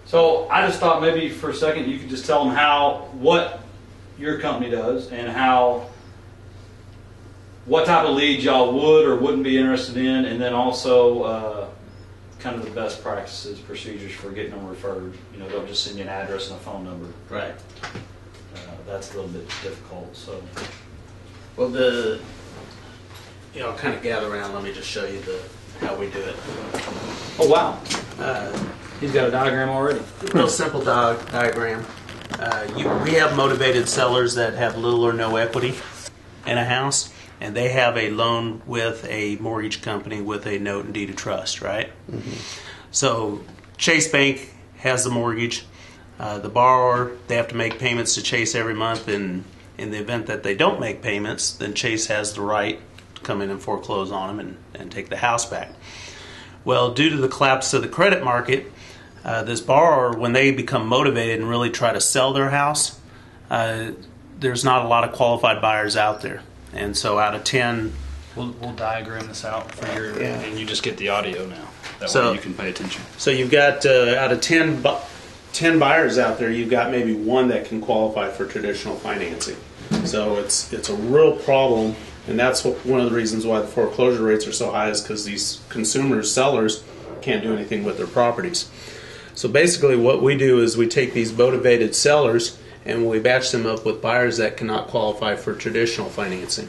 So I just thought maybe for a second you could just tell them what your company does and what type of leads y'all would or wouldn't be interested in, and then also kind of the best practices, procedures for getting them referred. You know, they'll just send you an address and a phone number. Right. That's a little bit difficult. So, well, I'll kind of gather around. Let me just show you how we do it. oh wow, he's got a diagram already. Real simple diagram. We have motivated sellers that have little or no equity in a house, and they have a loan with a mortgage company with a note and deed of trust, right? Mm-hmm. So Chase Bank has the mortgage. The borrower, they have to make payments to Chase every month, and in the event that they don't make payments, then Chase has the right to come in and foreclose on them and take the house back. Well, due to the collapse of the credit market, this borrower, when they become motivated and really try to sell their house, there's not a lot of qualified buyers out there. And so out of 10... We'll diagram this out for your... Yeah. And you just get the audio now. That way you can pay attention. So you've got, out of 10 buyers out there, you've got maybe one that can qualify for traditional financing. So it's a real problem, and that's one of the reasons why the foreclosure rates are so high, is because these consumers, sellers, can't do anything with their properties. So basically what we do is we take these motivated sellers and we batch them up with buyers that cannot qualify for traditional financing.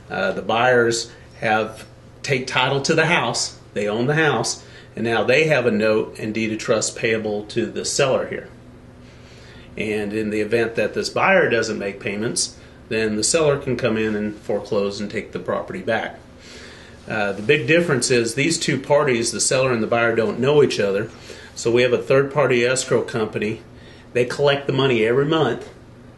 The buyers take title to the house, they own the house, and now they have a note and deed of trust payable to the seller here. And in the event that this buyer doesn't make payments, then the seller can come in and foreclose and take the property back. The big difference is these two parties, the seller and the buyer, don't know each other. So we have a third-party escrow company. They collect the money every month,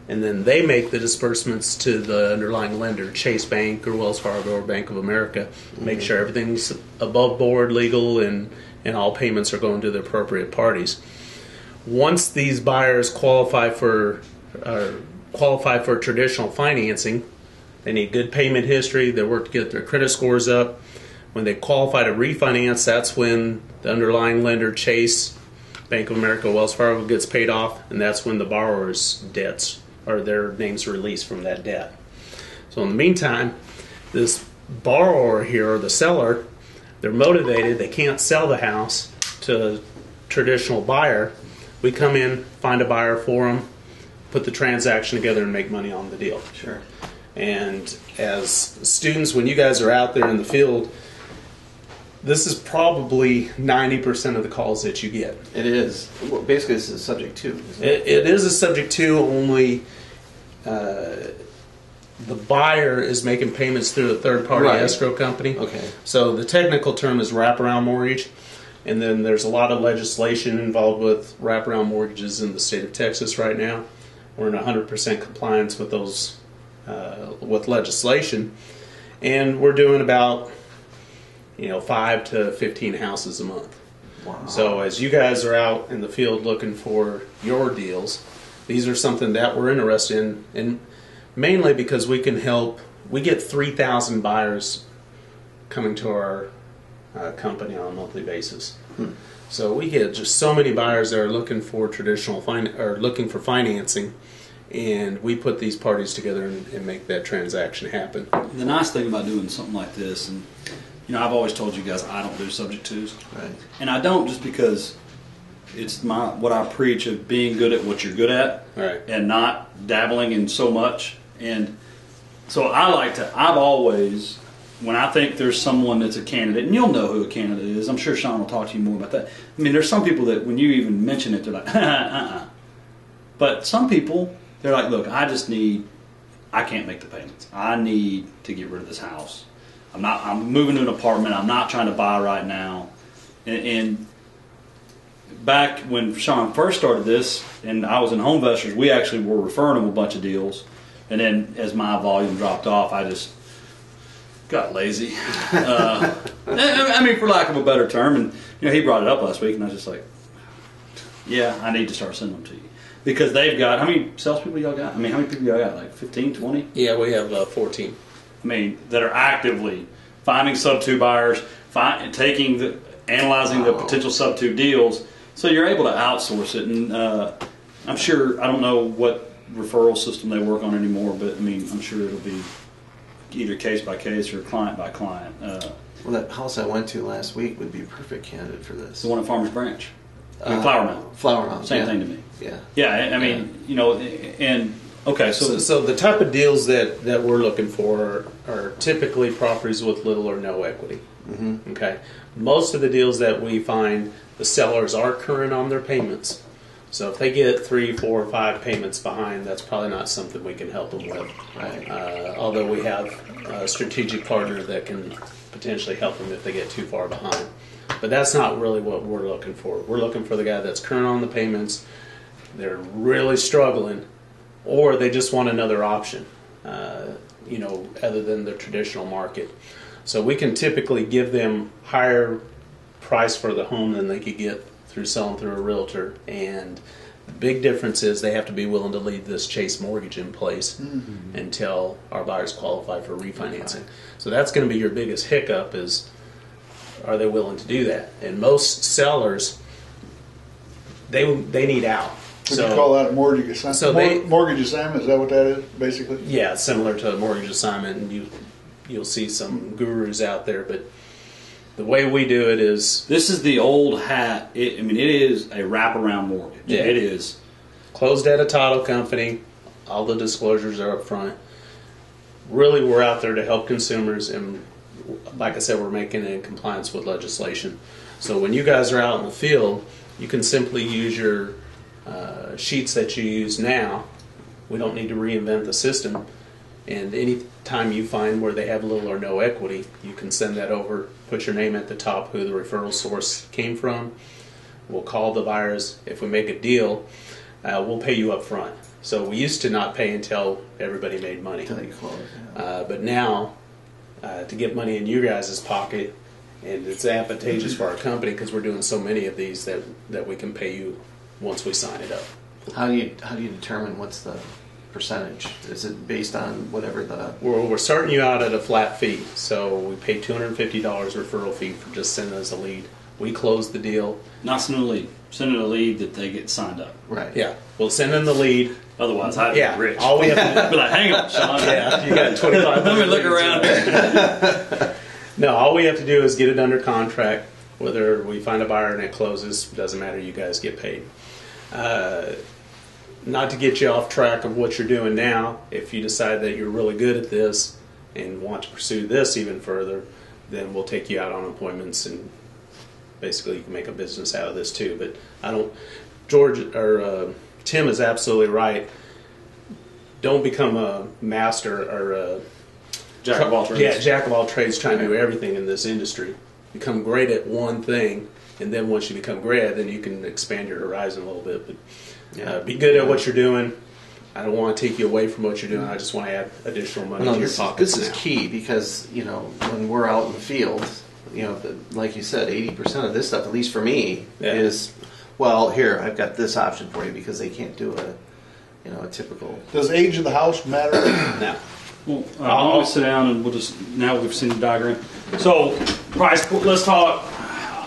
and then they make the disbursements to the underlying lender, Chase Bank or Wells Fargo or Bank of America, make sure everything's above board, legal, and all payments are going to the appropriate parties. Once these buyers qualify for traditional financing, they need good payment history, they work to get their credit scores up. When they qualify to refinance, that's when the underlying lender, Chase, Bank of America, Wells Fargo, gets paid off, and that's when the borrower's debts or their names released from that debt. So in the meantime, this borrower here, or the seller, they're motivated, they can't sell the house to a traditional buyer. We come in, find a buyer for them, put the transaction together, and make money on the deal. Sure. And as students, when you guys are out there in the field, this is probably 90% of the calls that you get. It is. Well, basically, this is a subject to. It is a subject to, only the buyer is making payments through a third-party escrow company. Okay. So the technical term is wraparound mortgage, and then there's a lot of legislation involved with wraparound mortgages in the state of Texas right now. We're in 100% compliance with those with legislation, and we're doing about 5 to 15 houses a month. Wow. So as you guys are out in the field looking for your deals, these are something that we're interested in, and mainly because we can help. We get 3,000 buyers coming to our company on a monthly basis. So we get just so many buyers that are looking for looking for financing, and we put these parties together and make that transaction happen. The nice thing about doing something like this, and I've always told you guys I don't do subject twos, right? And I don't just because it's what I preach of being good at what you're good at, right, and not dabbling in so much. And so I've always, when I think there's someone that's a candidate, and you'll know who a candidate is, I'm sure Sean will talk to you more about that. I mean, there's some people that when you even mention it, they're like, But some people, they're like, look, I can't make the payments. I need to get rid of this house. I'm moving to an apartment. I'm not trying to buy right now. And back when Sean first started this, and I was in Home Investors, we actually were referring him a bunch of deals. And then as my volume dropped off, I just got lazy. I mean, for lack of a better term. And he brought it up last week, and I was just like, yeah, I need to start sending them to you. Because they've got, how many salespeople y'all got? I mean, how many people y'all got? Like 15, 20? Yeah, we have 14. I mean, that are actively finding sub-2 buyers, analyzing the potential sub-2 deals, So you're able to outsource it, and I'm sure, I don't know what referral system they work on anymore, but I mean, I'm sure it'll be either case by case or client by client. Well, that house I went to last week would be a perfect candidate for this. The one at Farmers Branch. Flower Mound. Flower Mound. Same yeah. thing to me. Yeah. Yeah, I mean, you know, and okay, So the type of deals that we're looking for are typically properties with little or no equity. Mm-hmm. Okay. Most of the deals that we find, the sellers are current on their payments. So if they get 3, 4, 5 payments behind, that's probably not something we can help them with. Right. Although we have a strategic partner that can potentially help them if they get too far behind. But that's not really what we're looking for. We're looking for the guy that's current on the payments, they're really struggling, or they just want another option, you know, other than the traditional market. So we can typically give them higher price for the home than they could get through selling through a realtor. And the big difference is they have to be willing to leave this Chase mortgage in place until our buyers qualify for refinancing. So that's going to be your biggest hiccup is, are they willing to do that? And most sellers, they need out. Would you call that a mortgage assignment? So mortgage assignment, is that what that is, basically? Yeah, similar to a mortgage assignment, and you'll see some gurus out there, but the way we do it is this is the old hat. It is a wraparound mortgage. Yeah. It is. closed at a title company. All the disclosures are up front. Really, we're out there to help consumers, and like I said, we're making it in compliance with legislation. So when you guys are out in the field, you can simply use your sheets that you use now. We don't need to reinvent the system. And any time you find where they have little or no equity, you can send that over, put your name at the top, who the referral source came from. We'll call the buyers. If we make a deal, we'll pay you up front. So we used to not pay until everybody made money. Until they close, yeah. But now, to get money in you guys' pocket, and it's advantageous for our company because we're doing so many of these that we can pay you once we sign it up. How do you determine what's the percentage? Is it based on whatever the... We're starting you out at a flat fee. So we pay $250 referral fee for just sending us a lead. We close the deal. Not sending a lead. Sending a lead that they get signed up. Right. Yeah. We'll send in the lead. Otherwise, I'd be rich. All we have to be like, hang on, Sean. Yeah, you got 25. Let me look around. No, all we have to do is get it under contract. Whether we find a buyer and it closes, doesn't matter. You guys get paid. Not to get you off track of what you're doing now, if you decide that you're really good at this and want to pursue this even further, then we'll take you out on appointments, and basically you can make a business out of this too. But Tim is absolutely right. Don't become a master or a Jack of all trades. Yeah, jack of all trades, trying to do everything in this industry. Become great at one thing, and then once you become great, then you can expand your horizon a little bit. But be good at what you're doing. I don't want to take you away from what you're doing. I just want to add additional money to your pockets. This is key because, when we're out in the field, like you said, 80% of this stuff, at least for me, is, well, here, I've got this option for you because they can't do a typical... Does age of the house matter? No. Well, I'll sit down and now we've seen the diagram. So, price, let's talk,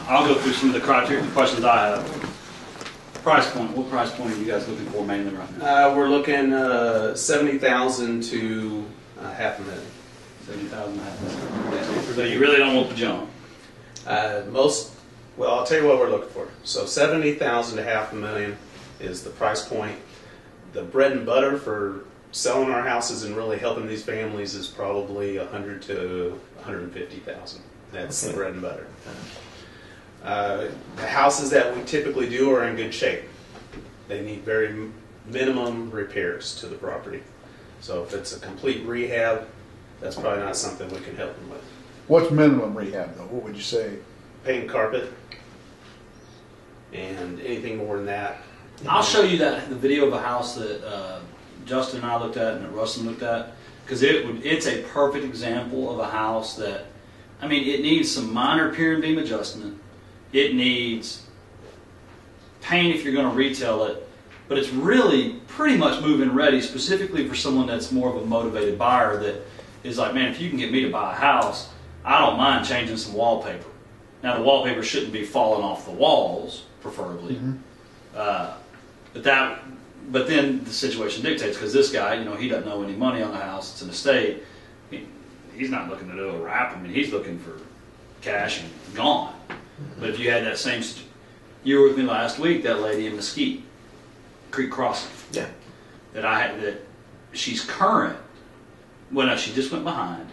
I'll go through some of the criteria, the questions I have. Price point, what price point are you guys looking for mainly right now? We're looking $70,000 to $500,000. $70,000, $500,000. So you really don't want the jump? Well, I'll tell you what we're looking for. So $70,000 to $500,000 is the price point. The bread and butter for selling our houses and really helping these families is probably $100,000 to $150,000. That's the bread and butter. The houses that we typically do are in good shape. They need very minimum repairs to the property. So if it's a complete rehab, that's probably not something we can help them with. What's minimum rehab, though? What would you say? Paint carpet, and anything more than that. I'll show you the video of a house that Justin and I looked at and that Rustin looked at, because it's a perfect example of a house that, it needs some minor pier and beam adjustment. It needs paint if you're going to retail it, but it's really pretty much move-in ready, specifically for someone that's more of a motivated buyer that is like, man, if you can get me to buy a house, I don't mind changing some wallpaper. Now the wallpaper shouldn't be falling off the walls, preferably. But then the situation dictates, because this guy, he doesn't owe any money on the house. It's an estate. He's not looking to do a wrap. I mean, he's looking for cash and gone. But if you had that same, you were with me last week, that lady in Mesquite Creek Crossing. Yeah. That she's current. Well, no, she just went behind,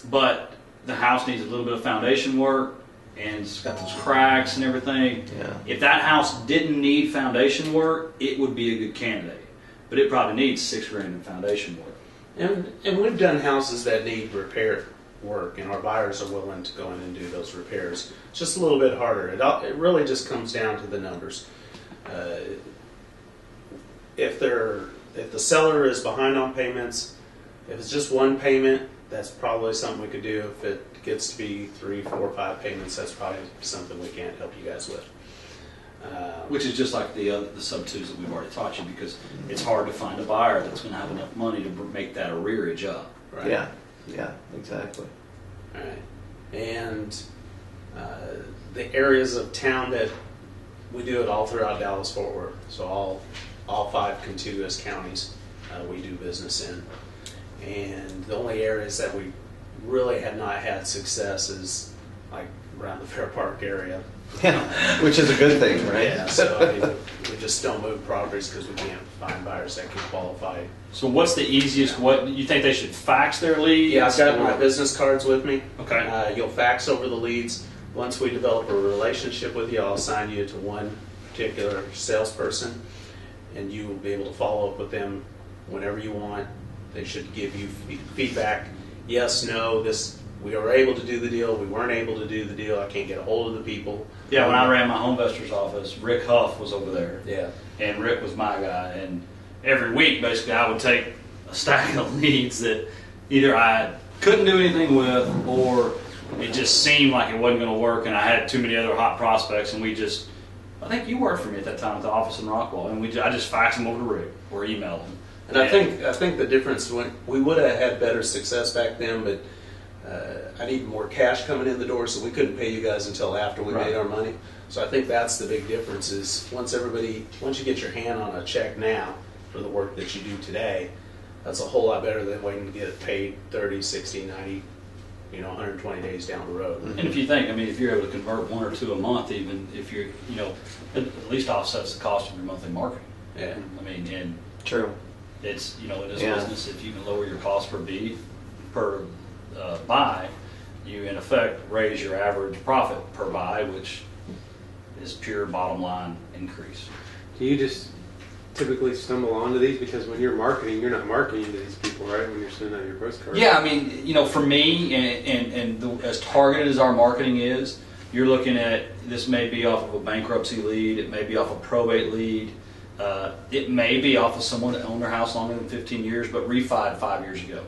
but the house needs a little bit of foundation work, and it's got those cracks and everything. Yeah. If that house didn't need foundation work, it would be a good candidate. But it probably needs $6,000 in foundation work. And we've done houses that need repair work, and our buyers are willing to go in and do those repairs. It's just a little bit harder. It really just comes down to the numbers. If the seller is behind on payments, if it's just one payment, that's probably something we could do. If it gets to be 3, 4, 5 payments, that's probably something we can't help you guys with. Which is just like the sub-twos that we've already taught you, because it's hard to find a buyer that's going to have enough money to make that arrearage up. Right? Yeah, exactly. All right. And the areas of town that we do it all throughout Dallas-Fort Worth. So all 5 contiguous counties we do business in. And the only areas that we really have not had success is like around the Fair Park area. Yeah, which is a good thing, right? Yeah, so we just don't move properties because we can't find buyers that can qualify. So what's the easiest? What you think they should fax their leads? Yeah, I've got my business cards with me. Okay. You'll fax over the leads. Once we develop a relationship with you, I'll assign you to one particular salesperson, and you will be able to follow up with them whenever you want. They should give you feedback. Yes, no, we were able to do the deal. We weren't able to do the deal. I can't get a hold of the people. Yeah, when I ran my home investor's office, Rick Huff was over there. Yeah. And Rick was my guy. And every week, basically, I would take a stack of leads that either I couldn't do anything with, or it just seemed like it wasn't going to work, and I had too many other hot prospects, and I think you worked for me at that time at the office in Rockwall, and I just faxed them over to Rick or emailed him. And I think the difference, when we would have had better success back then, but I need more cash coming in the door, so we couldn't pay you guys until after we made our money. So I think that's the big difference is once you get your hand on a check now for the work that you do today, that's a whole lot better than waiting to get paid 30, 60, 90, 120 days down the road. And if you think, if you're able to convert 1 or 2 a month, even if you're, at least offsets the cost of your monthly marketing. Yeah. And True. it's, in this business, if you can lower your cost per buy, you in effect raise your average profit per buy, which is pure bottom line increase. Do you just typically stumble onto these because when you're marketing, you're not marketing to these people, right? When you're sending out your postcards. Yeah, for me, as targeted as our marketing is, you're looking at, this may be off of a bankruptcy lead, it may be off a probate lead, it may be off of someone that owned their house longer than 15 years but refied 5 years ago.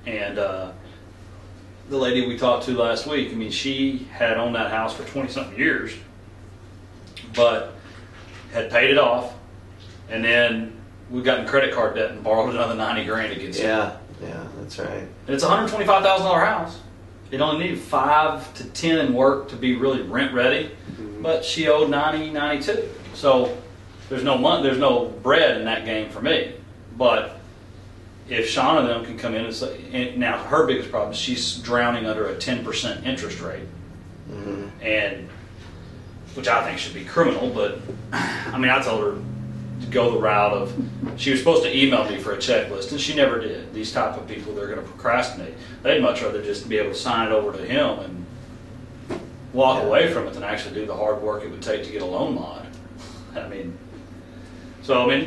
And the lady we talked to last week, she had owned that house for 20-something years, but had paid it off, and then we got in credit card debt and borrowed another $90,000 against it. Yeah, that's right. And it's a $125,000 house. It only needed 5 to 10 work to be really rent ready, but she owed $92. So there's no money, there's no bread in that game for me. But if Shauna and them can come in and say, and now her biggest problem is she's drowning under a 10% interest rate, and which I think should be criminal. But I told her to go the route of, she was supposed to email me for a checklist, and she never did. These type of people, they're going to procrastinate. They'd much rather just be able to sign it over to him and walk away from it than actually do the hard work it would take to get a loan mod.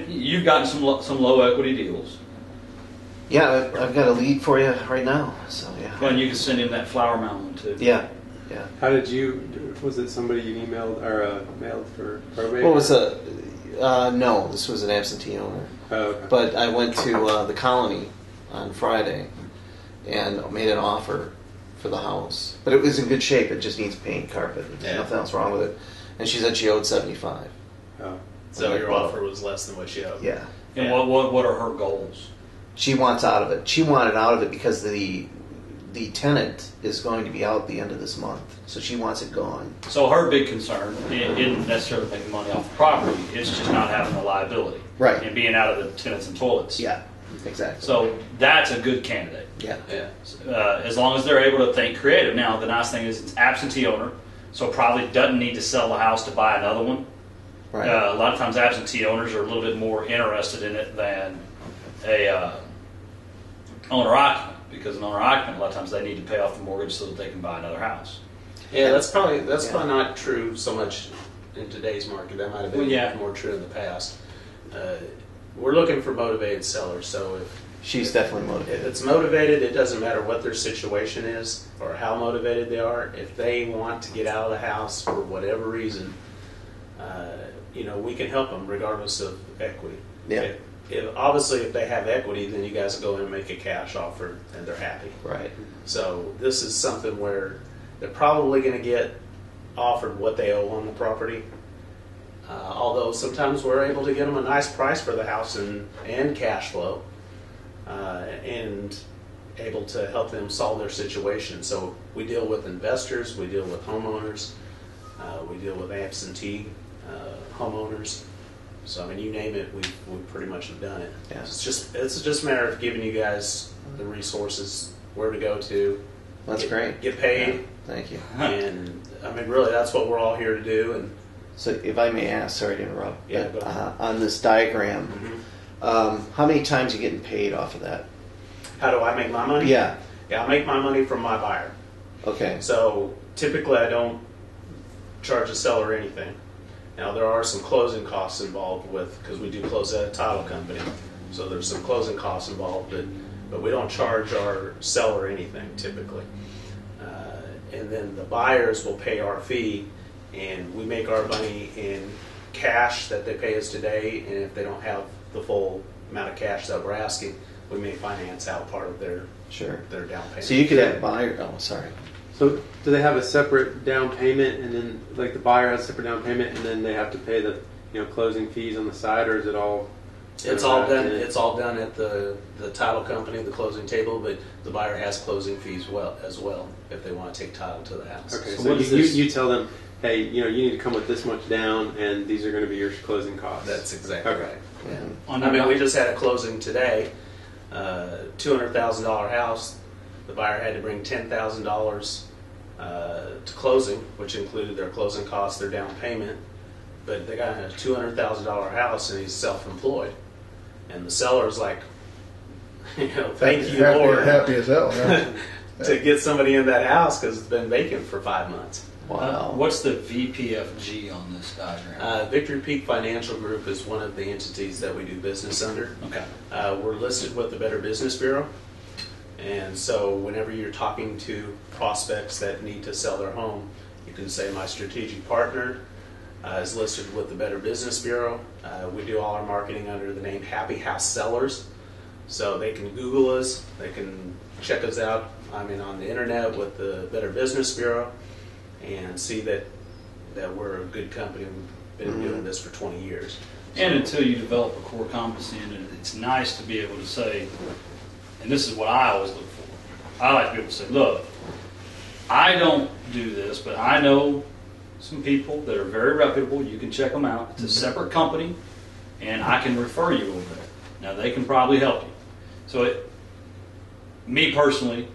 You've gotten some low equity deals. Yeah, I've got a lead for you right now. So yeah. Well, and you can send him that Flower Mound one too. Yeah. How did was it somebody you emailed or mailed for probate? What was no, this was an absentee owner. Oh, okay. But I went to the Colony on Friday and made an offer for the house. But it was in good shape. It just needs paint, carpet. There's nothing else wrong with it. And she said she owed $75. Oh. So your offer was less than what she owed. Yeah. And what are her goals? She wants out of it. She wanted out of it because the the tenant is going to be out the end of this month, so she wants it gone. So her big concern isn't necessarily making money off the property, it's just not having the liability. Right. And being out of the tenants and toilets. Yeah, exactly. So that's a good candidate. Yeah. As long as they're able to think creative. Now, the nice thing is it's absentee owner, so probably doesn't need to sell the house to buy another one. Right. A lot of times absentee owners are a little bit more interested in it than a owner-occupant, because an owner-occupant, a lot of times they need to pay off the mortgage so that they can buy another house. Yeah, that's probably not true so much in today's market. That might have been more true in the past. We're looking for motivated sellers, so if She's definitely if motivated. it's motivated, it doesn't matter what their situation is or how motivated they are. If they want to get out of the house for whatever reason, we can help them regardless of equity. Yeah. Obviously, if they have equity, then you guys will go in and make a cash offer, and they're happy. Right. So this is something where they're probably going to get offered what they owe on the property. Although sometimes we're able to get them a nice price for the house and cash flow, and able to help them solve their situation. So we deal with investors, we deal with homeowners, we deal with absentee homeowners. So I mean, you name it, we pretty much have done it. Yeah. It's just a matter of giving you guys the resources, where to go to. That's great. Get paid. Yeah. Thank you. And I mean, really, that's what we're all here to do. And So if I may ask, sorry to interrupt, Yeah, but go ahead. on this diagram, how many times are you getting paid off of that? how do I make my money? Yeah. Yeah, I make my money from my buyer. Okay. So typically, I don't charge the seller anything. Now there are some closing costs involved because we do close at a title company, so there's some closing costs involved, but we don't charge our seller anything typically. And then the buyers will pay our fee, and we make our money in cash that they pay us today, and if they don't have the full amount of cash that we're asking, we may finance out part of their down payment. So you could have a buyer. Oh, sorry. So do they have a separate down payment, and then like the buyer has a separate down payment, and then they have to pay the closing fees on the side, or is it all? It's all done. It's all done at the title company, the closing table. But the buyer has closing fees as well if they want to take title to the house. Okay, So so what is this? you tell them, hey, you need to come with this much down, and these are going to be your closing costs. That's exactly Okay. right. Yeah. On I mean, your- we just had a closing today, $200,000 house. The buyer had to bring $10,000 to closing, which included their closing costs, their down payment. But they got a $200,000 house, and he's self-employed. And the seller's like, thank you, Lord, Happy as hell. Yeah. to get somebody in that house because it's been vacant for 5 months. Wow. What's the VPFG on this diagram? Victory Peak Financial Group is one of the entities that we do business under. Okay. We're listed with the Better Business Bureau. And so whenever you're talking to prospects that need to sell their home, you can say my strategic partner is listed with the Better Business Bureau. We do all our marketing under the name Happy House Sellers. So they can Google us, they can check us out, on the internet with the Better Business Bureau and see that we're a good company. We've been doing this for 20 years. And until you develop a core competency in it, it's nice to be able to say, and this is what I always look for. I like to be able to say, look, I don't do this, but I know some people that are very reputable. You can check them out. It's a separate company, and I can refer you over there. Now, they can probably help you. So, me personally,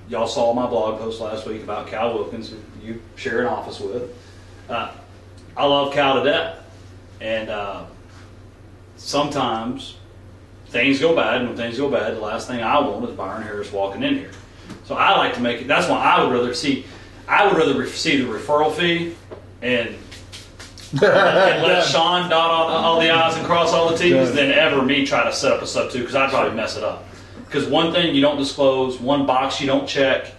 y'all saw my blog post last week about Cal Wilkins, who you share an office with. I love Cal to death. And sometimes things go bad, and when things go bad, the last thing I want is Byron Harris walking in here. So I like to make it. That's why I would rather see the referral fee and let Sean dot all the I's and cross all the T's than ever me try to set up a sub two, because I'd probably mess it up. Because one thing you don't disclose, one box you don't check,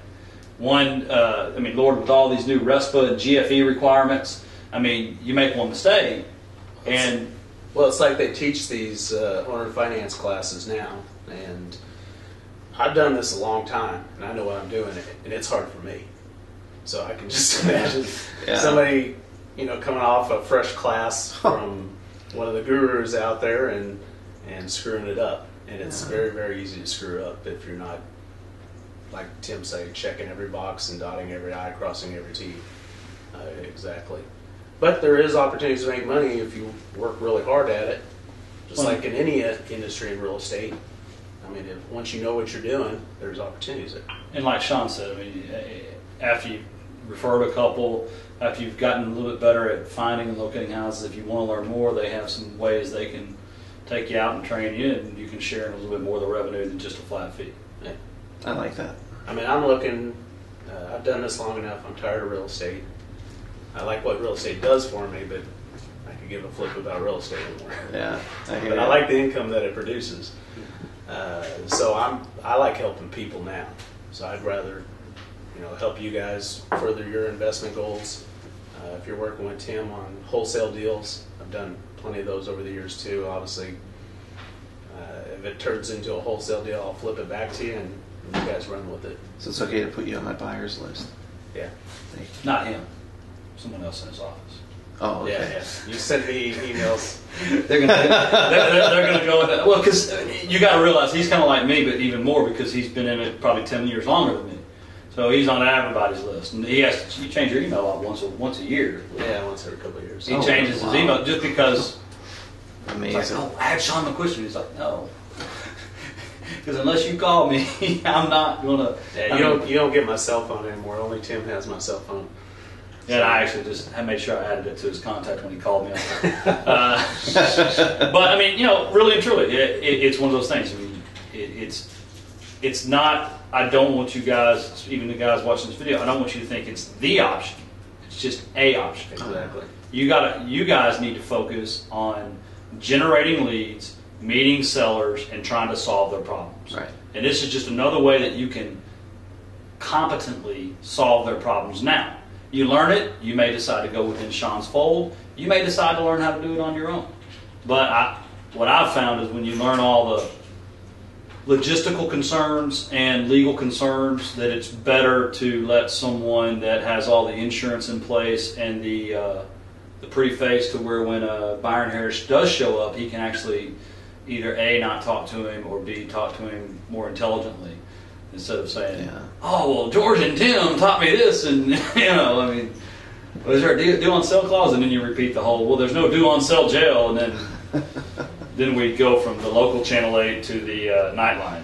Lord, with all these new RESPA and GFE requirements, you make one mistake, and Well, it's like they teach these owner finance classes now, and I've done this a long time, and I know what I'm doing, and it's hard for me. So I can just imagine somebody, coming off a fresh class from one of the gurus out there and screwing it up. And it's very, very easy to screw up if you're not like Tim said, checking every box and dotting every I, crossing every T. Exactly. But there is opportunities to make money if you work really hard at it. Just like in any industry in real estate. I mean, once you know what you're doing, there's opportunities there. And like Sean said, I mean, after you referred a couple, after you've gotten a little bit better at finding and locating houses, if you want to learn more, they have some ways they can take you out and train you, and you can share in a little bit more of the revenue than just a flat fee. Yeah. I like that. I mean, I'm looking, I've done this long enough, I'm tired of real estate. I like what real estate does for me, but I could give a flip about real estate anymore. Yeah, I hear But you. I like the income that it produces. So I like helping people now. So I'd rather, help you guys further your investment goals. If you're working with Tim on wholesale deals, I've done plenty of those over the years too. Obviously, if it turns into a wholesale deal, I'll flip it back to you and you guys run with it. So it's okay to put you on my buyers list. Yeah. Not him, someone else in his office. Oh, okay. Yeah. You send me emails. They're gonna go with that. Well, because you got to realize he's kind of like me, but even more because he's been in it probably 10 years longer than me. So he's on everybody's list, and you change your email out once a year. Yeah, once every couple of years. He changes his email just because. Amazing. It's like, oh, add Sean McQuiston. He's like, no, because unless you call me, I'm not gonna. Yeah, you don't get my cell phone anymore. Only Tim has my cell phone. And I actually just made sure I added it to his contact when he called me. But I mean, really and truly, it's one of those things. I mean, it's not. I don't want you guys, even the guys watching this video, I don't want you to think it's the option. It's just a option. Exactly. You guys need to focus on generating leads, meeting sellers, and trying to solve their problems. Right. And this is just another way that you can competently solve their problems now. You learn it, you may decide to go within Sean's fold, you may decide to learn how to do it on your own. But what I've found is when you learn all the logistical concerns and legal concerns, that it's better to let someone that has all the insurance in place and the preface to where when Byron Harris does show up, he can actually either A, not talk to him, or B, talk to him more intelligently. Instead of saying, oh, well, George and Tim taught me this, and, I mean, was there a due on sale clause? And then you repeat the whole, well, there's no due on sale jail, and then we go from the local Channel 8 to the Nightline.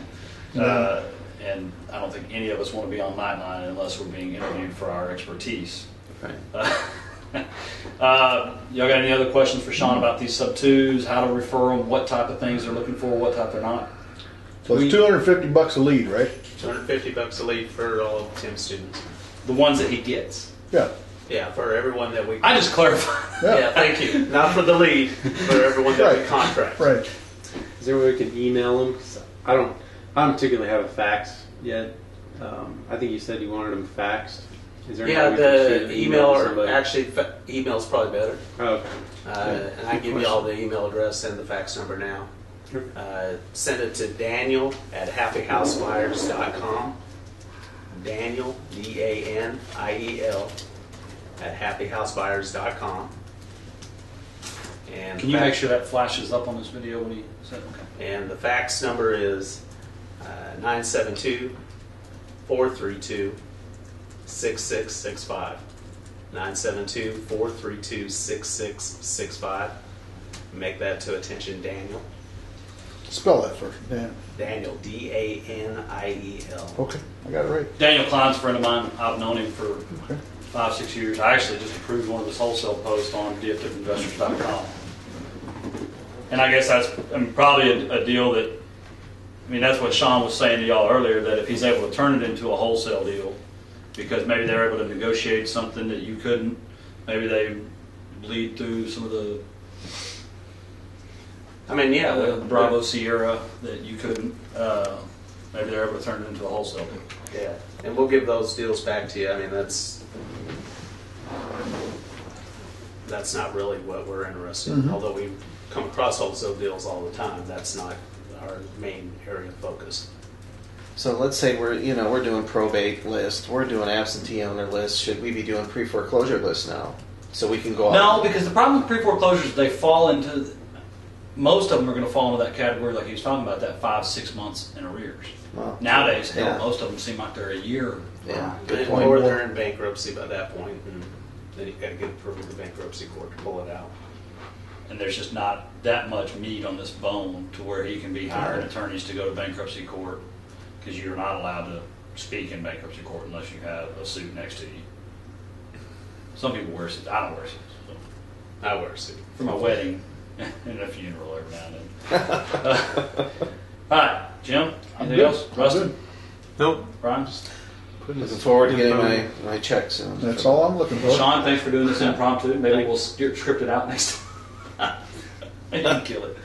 And I don't think any of us want to be on Nightline unless we're being interviewed for our expertise. Right. Y'all got any other questions for Sean about these sub-2s, how to refer them, what type of things they're looking for, what type they're not? So it's $250 a lead, right? $250 a lead for all of Tim's students. The ones that he gets. Yeah. Yeah, for everyone that we. I just clarified. Yeah, thank you. Not for the lead, for everyone that we contract. Right. Is there a way we can email them? 'Cause I don't particularly have a fax yet. I think you said you wanted them faxed. Is there any way we can shoot an the email to or somebody? actually email's probably better. Oh, okay. And I give you all the email address and the fax number now. Send it to Daniel at HappyHouseBuyers.com. Daniel, DANIEL, at HappyHouseBuyers.com. And Can you make sure that flashes up on this video when he said, okay. And the fax number is 972-432-6665. 972-432-6665. Make that to attention Daniel. Spell that first, Dan. Daniel, DANIEL. Okay, I got it right. Daniel Klein's a friend of mine. I've known him for 5-6 years. I actually just approved one of his wholesale posts on dfwinvestors.com. And I guess that's probably a deal that, that's what Sean was saying to y'all earlier, that if he's able to turn it into a wholesale deal, because maybe they're able to negotiate something that you couldn't, maybe they bleed through some of the Bravo Sierra that you couldn't, maybe they're able to turn it into a wholesale deal. Yeah, and we'll give those deals back to you. That's not really what we're interested in. Although we come across wholesale deals all the time, that's not our main area of focus. So let's say we're doing probate list, we're doing absentee owner list. Should we be doing pre-foreclosure list now? So we can go out. No, because the problem with pre-foreclosures, they fall into, most of them are going to fall into that category, like he was talking about, that 5-6 months in arrears. Wow. Nowadays, hell, Yeah. most of them seem like they're a year. Yeah, good Or point. they're in bankruptcy by that point, and then you got to get approval of the bankruptcy court to pull it out. And there's just not that much meat on this bone to where he can be hiring attorneys to go to bankruptcy court, because you're not allowed to speak in bankruptcy court unless you have a suit next to you. Some people wear suits. I don't wear suits. So. I wear a suit. For my wedding and a funeral every now and then. All right, Jim, anything good. else? Rustin? Nope. Brian? Looking forward to getting my check soon. That's all I'm looking for. Sean, thanks for doing this impromptu. Maybe we'll script it out next time. You can kill it.